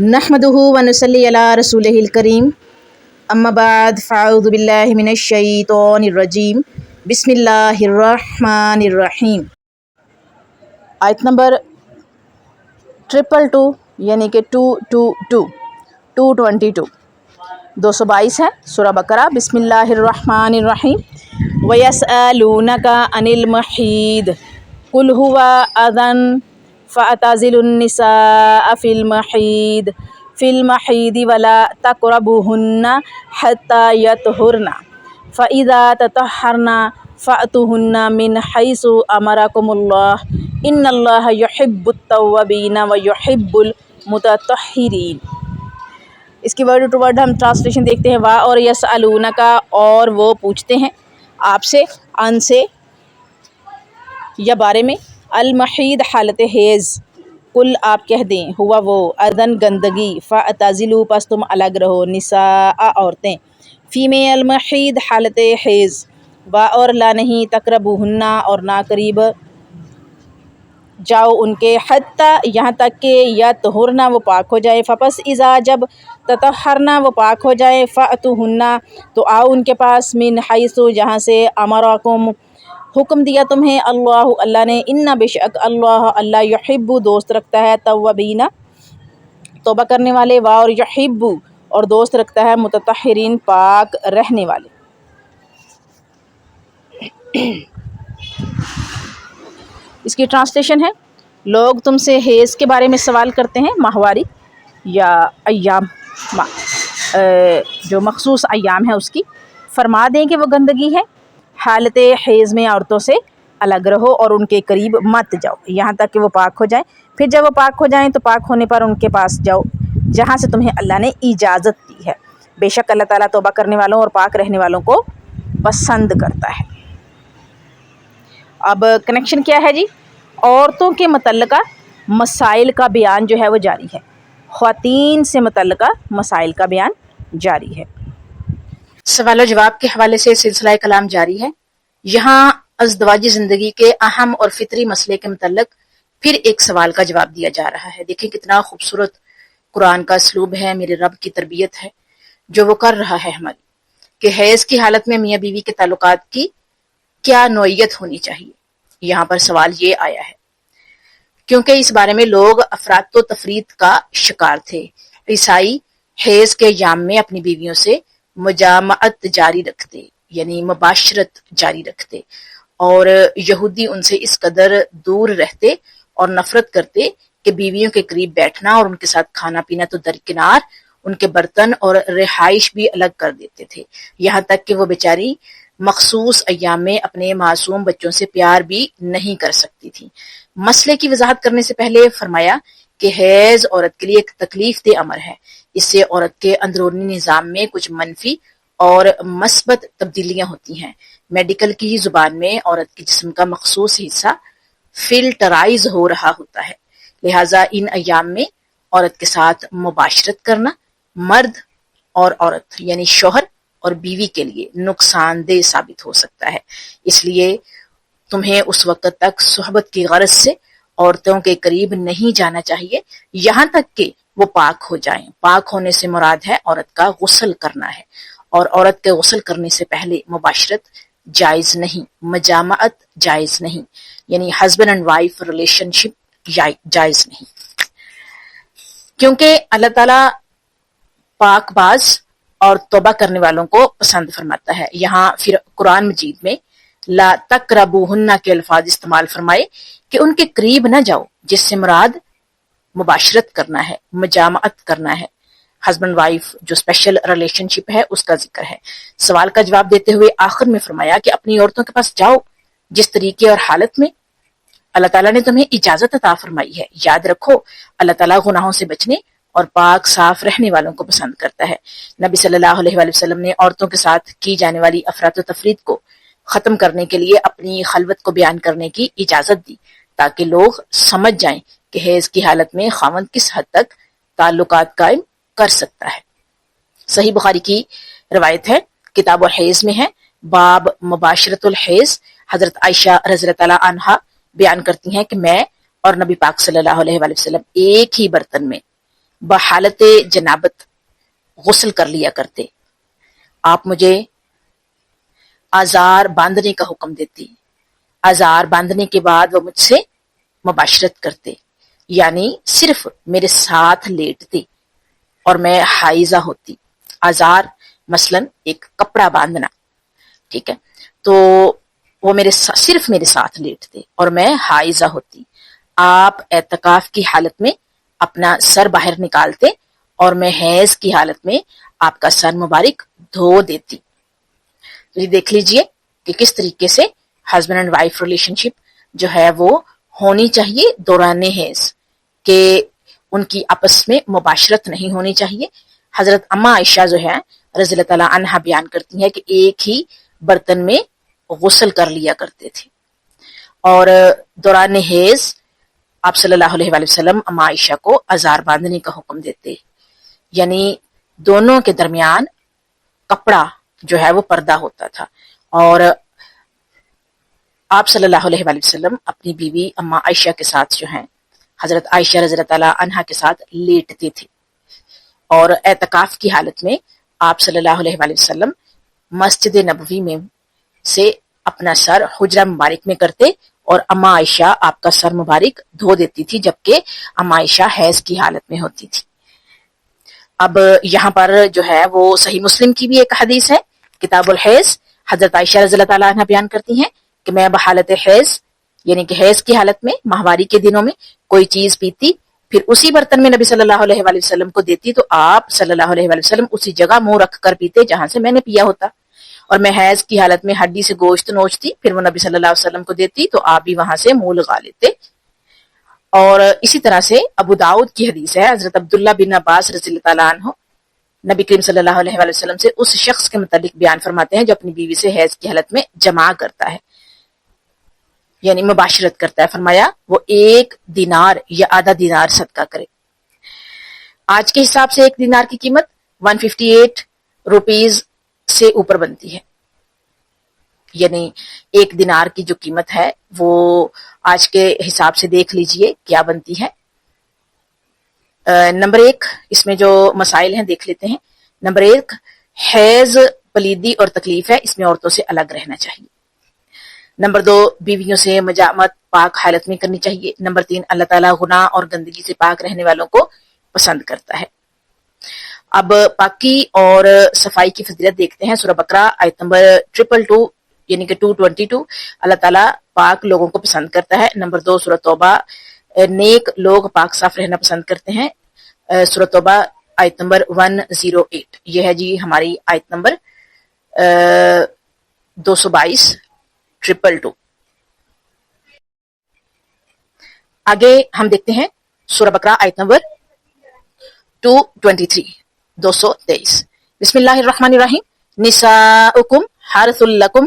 نحمدہ ونصلی علی رسولہ الکریم، اما بعد فاعوذ باللہ من الشیطان الرجیم، بسم اللہ الرحمن الرحیم۔ آیت نمبر 222 یعنی کہ 222 ہے سورہ بقرہ۔ بسم اللہ الرحمن الرحیم۔ وَيَسْأَلُونَكَ عَنِ الْمَحِيضِ قُلْ هُوَ أَذًى فَاعْتَزِلُوا النِّسَاءَ فِي الْمَحِيضِ وَلَا تَقْرَبُوهُنَّ حَتَّى يَطْهُرْنَ فَإِذَا تَطَهَّرْنَ فَأْتُوهُنَّ مِنْ حَيْثُ أَمَرَكُمُ اللَّهُ إِنَّ اللَّهَ يُحِبُّ التَّوَّابِينَ وَيُحِبُّ الْمُتَطَّهِّرِينَ۔ اس کی ورڈ ٹو ورڈ ہم ٹرانسلیشن دیکھتے ہیں۔ وا اور یسألونک، اور وہ پوچھتے ہیں آپ سے، ان سے یا بارے میں، المحید حالت حیض، کل آپ کہہ دیں، ہوا وہ، اذن گندگی، فاعتزلوا پس تم الگ رہو، نساء عورتیں، فی میں المحید حالت حیض، وا اور لا نہیں، تقربوہن اور نہ قریب جاؤ ان کے، حتی یہاں تک کہ یطہرن وہ پاک ہو جائے، فپس اذا جب تطہرن وہ پاک ہو جائے، فأتوہن تو آؤ ان کے پاس، من حیث جہاں سے، امرکم حکم دیا تمہیں، اللہ نے، ان بے شک اللہ یحب دوست رکھتا ہے، توابین توبہ کرنے والے، وا اور یحب اور دوست رکھتا ہے، متطہرین پاک رہنے والے۔ اس کی ٹرانسلیشن ہے، لوگ تم سے حیض کے بارے میں سوال کرتے ہیں، ماہواری یا ایام، جو مخصوص ایام ہے اس کی، فرما دیں کہ وہ گندگی ہے، حالت حیض میں عورتوں سے الگ رہو اور ان کے قریب مت جاؤ یہاں تک کہ وہ پاک ہو جائیں، پھر جب وہ پاک ہو جائیں تو پاک ہونے پر ان کے پاس جاؤ جہاں سے تمہیں اللہ نے اجازت دی ہے، بے شک اللہ تعالیٰ توبہ کرنے والوں اور پاک رہنے والوں کو پسند کرتا ہے۔ اب کنیکشن کیا ہے جی؟ عورتوں کے متعلقہ مسائل کا بیان جو ہے وہ جاری ہے، خواتین سے متعلقہ مسائل کا بیان جاری ہے۔ سوال و جواب کے حوالے سے سلسلہ کلام جاری ہے۔ یہاں ازدواجی زندگی کے اہم اور فطری مسئلے کے متعلق پھر ایک سوال کا جواب دیا جا رہا ہے۔ دیکھیں کتنا خوبصورت قرآن کا اسلوب ہے، میرے رب کی تربیت ہے جو وہ کر رہا ہے ہماری، کہ حیض کی حالت میں میاں بیوی کے تعلقات کی کیا نوعیت ہونی چاہیے۔ یہاں پر سوال یہ آیا ہے کیونکہ اس بارے میں لوگ افراط و تفریط کا شکار تھے۔ عیسائی حیض کے ایام میں اپنی بیویوں سے مجامعت جاری رکھتے، یعنی مباشرت جاری رکھتے، اور یہودی ان سے اس قدر دور رہتے اور نفرت کرتے کہ بیویوں کے قریب بیٹھنا اور ان کے ساتھ کھانا پینا تو درکنار، ان کے برتن اور رہائش بھی الگ کر دیتے تھے، یہاں تک کہ وہ بیچاری مخصوص ایام میں اپنے معصوم بچوں سے پیار بھی نہیں کر سکتی تھی۔ مسئلے کی وضاحت کرنے سے پہلے فرمایا کہ حیض عورت کے لیے ایک تکلیف دہ امر ہے، اس سے عورت کے اندرونی نظام میں کچھ منفی اور مثبت تبدیلیاں ہوتی ہیں۔ میڈیکل کی زبان میں عورت کے جسم کا مخصوص حصہ فلٹرائز ہو رہا ہوتا ہے، لہٰذا ان ایام میں عورت کے ساتھ مباشرت کرنا مرد اور عورت یعنی شوہر اور بیوی کے لیے نقصان دہ ثابت ہو سکتا ہے، اس لیے تمہیں اس وقت تک صحبت کی غرض سے عورتوں کے قریب نہیں جانا چاہیے یہاں تک کہ وہ پاک ہو جائیں۔ پاک ہونے سے مراد ہے عورت کا غسل کرنا ہے، اور عورت کے غسل کرنے سے پہلے مباشرت جائز نہیں، مجامعت جائز نہیں، یعنی ہسبینڈ اینڈ وائف ریلیشن شپ جائز نہیں، کیونکہ اللہ تعالیٰ پاک باز اور توبہ کرنے والوں کو پسند فرماتا ہے۔ یہاں پھر قرآن مجید میں لا تقربوہن کے الفاظ استعمال فرمائے کہ ان کے قریب نہ جاؤ، جس سے مراد مباشرت کرنا ہے، مجامعت کرنا ہے، ہسبینڈ وائف جو اسپیشل ریلیشن شپ ہے اس کا ذکر ہے۔ سوال کا جواب دیتے ہوئے آخر میں فرمایا کہ اپنی عورتوں کے پاس جاؤ جس طریقے اور حالت میں اللہ تعالیٰ نے تمہیں اجازت عطا فرمائی ہے۔ یاد رکھو اللہ تعالیٰ گناہوں سے بچنے اور پاک صاف رہنے والوں کو پسند کرتا ہے۔ نبی صلی اللہ علیہ وآلہ وسلم نے عورتوں کے ساتھ کی جانے والی افراط و تفریط کو ختم کرنے کے لیے اپنی خلوت کو بیان کرنے کی اجازت دی تاکہ لوگ سمجھ جائیں کہ حیض کی حالت میں خاوند کس حد تک تعلقات قائم کر سکتا ہے۔ صحیح بخاری کی روایت ہے، کتاب الحیض میں ہے، باب مباشرت الحیض، حضرت عائشہ رضی اللہ تعالیٰ عنہا بیان کرتی ہیں کہ میں اور نبی پاک صلی اللہ علیہ وآلہ وسلم ایک ہی برتن میں بحالت جنابت غسل کر لیا کرتے. آپ مجھے آزار باندھنے کا حکم دیتی، آزار باندھنے کے بعد وہ مجھ سے مباشرت کرتے، یعنی صرف میرے ساتھ لیٹتے اور میں حائضہ ہوتی. آزار مثلا ایک کپڑا باندھنا، ٹھیک ہے، تو وہ صرف میرے ساتھ لیٹتے اور میں حائضہ ہوتی. آپ اعتکاف کی حالت میں اپنا سر باہر نکالتے اور میں حیض کی حالت میں آپ کا سر مبارک دھو دیتی. تو یہ دیکھ لیجئے کہ کس طریقے سے ہسبینڈ اینڈ وائف ریلیشن شپ جو ہے وہ ہونی چاہیے دوران حیض، کہ ان کی آپس میں مباشرت نہیں ہونی چاہیے. حضرت اما عائشہ جو ہے رضی اللہ تعالیٰ عنہا بیان کرتی ہیں کہ ایک ہی برتن میں غسل کر لیا کرتے تھے، اور دوران حیض آپ صلی اللہ علیہ وآلہ وسلم اما عائشہ کو آزار باندھنے کا حکم دیتے، یعنی دونوں کے درمیان کپڑا جو ہے وہ پردہ ہوتا تھا، اور آپ صلی اللہ علیہ وآلہ وسلم اپنی بیوی اما عائشہ کے ساتھ جو ہیں حضرت عائشہ رضی اللہ تعالیٰ عنہا کے ساتھ لیٹتے تھے. اور اعتکاف کی حالت میں آپ صلی اللہ علیہ وآلہ وسلم مسجد نبوی میں سے اپنا سر حجرہ مبارک میں کرتے اور اما عائشہ آپ کا سر مبارک دھو دیتی تھی، جبکہ اما عائشہ حیض کی حالت میں ہوتی تھی. اب یہاں پر جو ہے وہ صحیح مسلم کی بھی ایک حدیث ہے، کتاب الحیض. حضرت عائشہ رضی اللہ تعالیٰ عنہ بیان کرتی ہیں کہ میں بحالت حیض، یعنی کہ حیض کی حالت میں ماہواری کے دنوں میں کوئی چیز پیتی، پھر اسی برتن میں نبی صلی اللہ علیہ وآلہ وسلم کو دیتی تو آپ صلی اللہ علیہ وآلہ وسلم اسی جگہ منہ رکھ کر پیتے جہاں سے میں نے پیا ہوتا. اور میں حیض کی حالت میں ہڈی سے گوشت نوچتی، پھر وہ نبی صلی اللہ علیہ وسلم کو دیتی تو آپ بھی وہاں سے منہ لگا لیتے. اور اسی طرح سے ابو داؤد کی حدیث ہے، حضرت عبداللہ بن عباس رضی اللہ تعالیٰ عنہ نبی کریم صلی اللہ علیہ وآلہ وسلم سے اس شخص کے متعلق بیان فرماتے ہیں جو اپنی بیوی سے حیض کی حالت میں جماع کرتا ہے، یعنی مباشرت کرتا ہے. فرمایا وہ 1 دینار یا آدھا دینار صدقہ کرے. آج کے حساب سے 1 دینار کی قیمت 158 روپیز سے اوپر بنتی ہے، یعنی 1 دینار کی جو قیمت ہے وہ آج کے حساب سے دیکھ لیجئے کیا بنتی ہے. نمبر 1 اس میں جو مسائل ہیں دیکھ لیتے ہیں. نمبر 1، حیض پلیدی اور تکلیف ہے، اس میں عورتوں سے الگ رہنا چاہیے. نمبر 2، بیویوں سے مجامت پاک حالت میں کرنی چاہیے. نمبر 3، اللہ تعالیٰ گناہ اور گندگی سے پاک رہنے والوں کو پسند کرتا ہے. اب پاکی اور صفائی کی فضیلت دیکھتے ہیں. سورہ بقرہ آیت نمبر 222 یعنی کہ 222، اللہ تعالیٰ پاک لوگوں کو پسند کرتا ہے. نمبر 2، سورہ توبہ، نیک لوگ پاک صاف رہنا پسند کرتے ہیں. سورہ توبہ آیت نمبر 108، یہ ہے جی ہماری آیت نمبر 222. آگے ہم دیکھتے ہیں سورہ بقرہ آیت نمبر 223. بسم اللہ الرحمن الرحیم. نساؤکم حرث لکم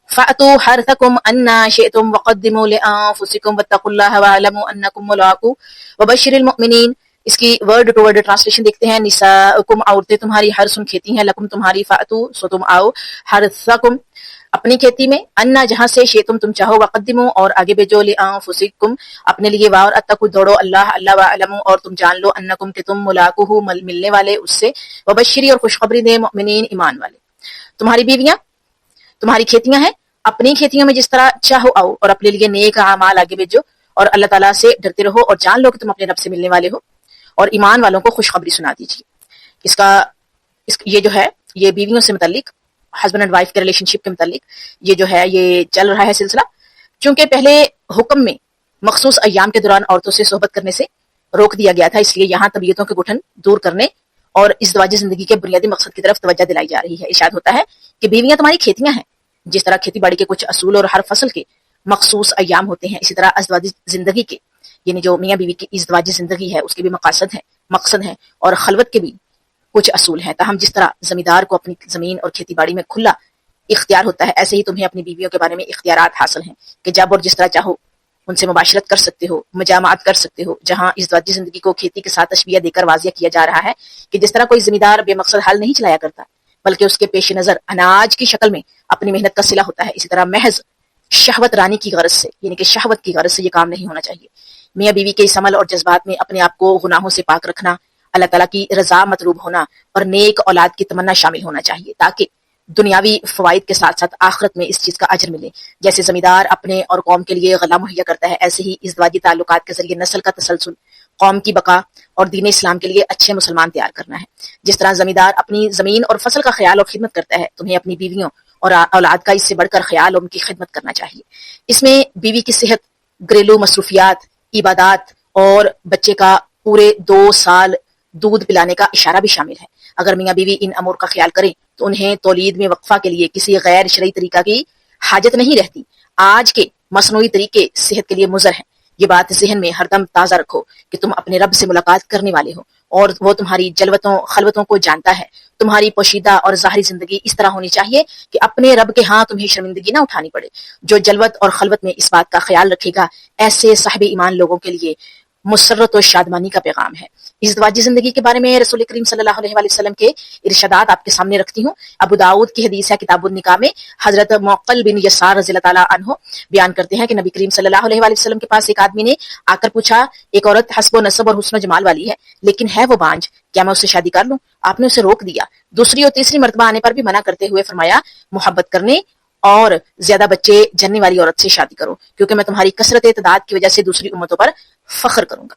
فأتوا حرثکم انا شئتم وقدموا لانفسکم واتقوا اللہ واعلموا انکم ملاقوہ وبشر المؤمنین. اس کی ورڈ ٹو ورڈ ٹرانسلیشن دیکھتے ہیں. نساؤکم عورتیں تمہاری، حرث کھیتی ہیں، لکم تمہاری، فأتوا سو تم آؤ، حرثکم اپنی کھیتی میں، انا جہاں سے، شئتم تم چاہو، وقدموا اور آگے بھیجو، لانفسکم اپنے لیے، اور اتقوا دوڑو اللہ واعلموا اور تم جان لو، انکم کہ تم ملاقوہ ملنے والے اس سے، وبشری اور خوشخبری دے مؤمنین ایمان والے. تمہاری بیویاں تمہاری کھیتیاں ہیں، اپنی کھیتیوں میں جس طرح چاہو آؤ اور اپنے لیے نیک اعمال آگے بھیجو اور اللہ تعالیٰ سے ڈرتے رہو اور جان لو کہ تم اپنے رب سے ملنے والے ہو اور ایمان والوں کو خوشخبری سنا دیجیے. یہ جو ہے یہ بیویوں سے متعلق، ہسبینڈ اینڈ وائف کے ریلیشن شپ کے متعلق یہ جو ہے یہ چل رہا ہے سلسلہ. چونکہ پہلے حکم میں مخصوص ایام کے دوران عورتوں سے صحبت کرنے سے روک دیا گیا تھا، اس لیے یہاں طبیعتوں کے گٹھن دور کرنے اور ازدواجی زندگی کے بنیادی مقصد کی طرف توجہ دلائی جا رہی ہے. ارشاد ہوتا ہے کہ بیویاں تمہاری کھیتیاں ہیں. جس طرح کھیتی باڑی کے کچھ اصول اور ہر فصل کے مخصوص ایام ہوتے ہیں، اسی طرح ازدواجی زندگی کے، یعنی جو میاں بیوی کی ازدواجی زندگی ہے اس کے بھی مقصد ہیں اور خلوت کے بھی کچھ اصول ہیں. تاہم جس طرح زمیندار کو اپنی زمین اور کھیتی باڑی میں کھلا اختیار ہوتا ہے، ایسے ہی تمہیں اپنی بیویوں کے بارے میں اختیارات حاصل ہیں کہ جب اور جس طرح چاہو ان سے مباشرت کر سکتے ہو، مجامعات کر سکتے ہو. جہاں ازدواجی زندگی کو کھیتی کے ساتھ تشبیہ دے کر واضح کیا جا رہا ہے کہ جس طرح کوئی زمیندار بے مقصد حل نہیں چلایا کرتا، بلکہ اس کے پیش نظر اناج کی شکل میں اپنی محنت کا صلہ ہوتا ہے. اسی طرح محض شہوت رانی کی غرض سے، یعنی کہ شہوت کی غرض سے یہ کام نہیں ہونا چاہیے. میاں بیوی کے اس عمل اور جذبات میں اپنے آپ کو گناہوں سے پاک رکھنا، اللہ تعالیٰ کی رضا مطلوب ہونا اور نیک اولاد کی تمنا شامل ہونا چاہیے، تاکہ دنیاوی فوائد کے ساتھ ساتھ آخرت میں اس چیز کا اجر ملے. جیسے زمیندار اپنے اور قوم کے لیے غلہ مہیا کرتا ہے، ایسے ہی ازدواجی تعلقات کے ذریعے نسل کا تسلسل، قوم کی بقا اور دین اسلام کے لیے اچھے مسلمان تیار کرنا ہے. جس طرح زمیندار اپنی زمین اور فصل کا خیال اور خدمت کرتا ہے، تمہیں اپنی بیویوں اور اولاد کا اس سے بڑھ کر خیال اور ان کی خدمت کرنا چاہیے. اس میں بیوی کی صحت، گھریلو مصروفیات، عبادات اور بچے کا پورے 2 سال دودھ پلانے کا اشارہ بھی شامل ہے. اگر میاں بیوی ان امور کا خیال کریں تو انہیں تولید میں وقفہ کے لیے کسی غیر شرعی طریقہ کی حاجت نہیں رہتی. آج کے مصنوعی طریقے صحت کے لیے مضر ہیں. یہ بات ذہن میں ہر دم تازہ رکھو کہ تم اپنے رب سے ملاقات کرنے والے ہو اور وہ تمہاری جلوتوں خلوتوں کو جانتا ہے. تمہاری پوشیدہ اور ظاہری زندگی اس طرح ہونی چاہیے کہ اپنے رب کے ہاں تمہیں شرمندگی نہ اٹھانی پڑے. جو جلوت اور خلوت میں اس بات کا خیال رکھے گا، ایسے صاحب ایمان لوگوں کے لیے مسرت و شادمانی کا پیغام ہے. ازدواجی زندگی کے بارے میں رسول کریم صلی اللہ علیہ وآلہ وسلم کے ارشادات آپ کے سامنے رکھتی ہوں. ابو داؤد کی حدیث ہے کتاب النکاح میں، حضرت معقل بن یسار رضی اللہ تعالیٰ عنہ بیان کرتے ہیں کہ نبی کریم صلی اللہ علیہ وآلہ وسلم کے پاس ایک آدمی نے آ کر پوچھا، ایک عورت حسب و نسب اور حسن و جمال والی ہے لیکن ہے وہ بانجھ، کیا میں اس سے شادی کر لوں؟ آپ نے اسے روک دیا. دوسری اور تیسری مرتبہ آنے پر بھی منع کرتے ہوئے فرمایا، محبت کرنے اور زیادہ بچے جننے والی عورت سے شادی کرو، کیونکہ میں تمہاری کثرت تعداد کی وجہ سے دوسری امتوں پر فخر کروں گا.